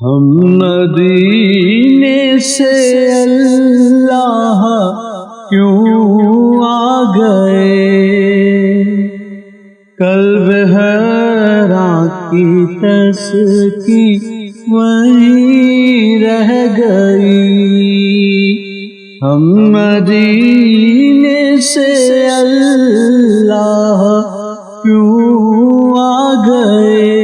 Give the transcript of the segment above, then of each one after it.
ہم مدینے سے اللہ کیوں آ گئے، قلب حیراں کی تسکی وہیں رہ گئی۔ ہم مدینے سے اللہ کیوں آ گئے،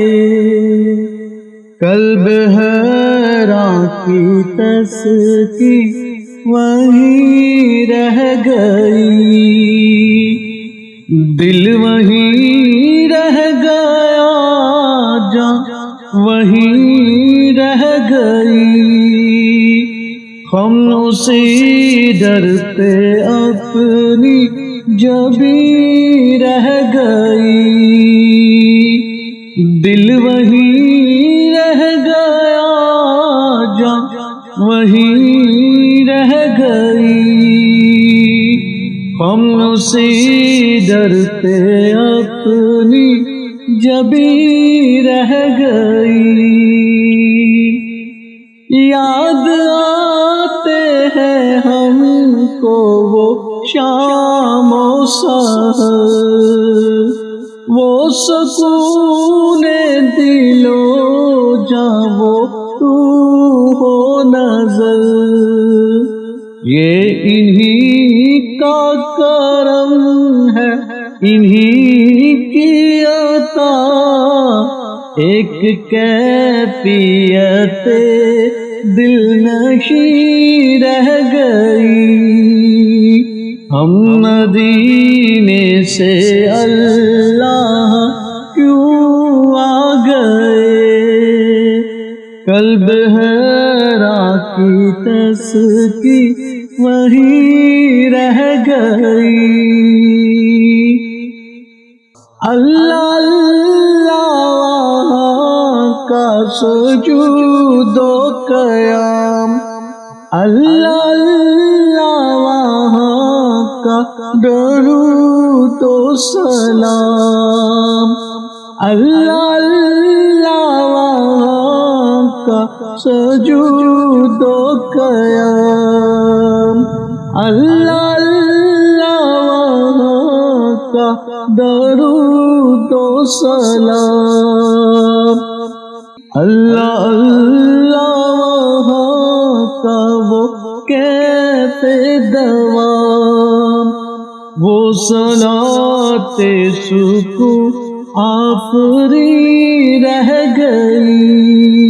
قلب حیراں کی تسکی وہیں رہ گئی، دل وہیں رہ گیا، جان وہیں رہ گئی، ہم اسی ڈر پہ اپنی جبیں رہ گئی، دل وہیں رہ گیا، جان وہیں رہ گئی، ہم اسی ڈر پہ اپنی جبیں رہ گئی۔ یاد آتے ہیں ہم کو وہ شام و سحر، وہ سکون دل و جاں وہ روح و نظر، یہ انہی کا کرم ہے، انہی کی عطا، ایک کیفیت دل نشیں رہ گئی۔ ہم مدینے سے اللہ کیوں آ گئے، قلب حیراں کی تسکی وہیں رہ گئی۔ اللہ اللہ وہاں کا سجود و قیام، اللہ اللہ وہاں کا درود و سلام، اللہ اللہ وہاں کا سجود و قیام، اللہ اللہ وہاں کا درود و سلام، اللہ اللہ وہاں کا وہ کیف دوام، وہ صلاۃ سکون آفری رہ گئی۔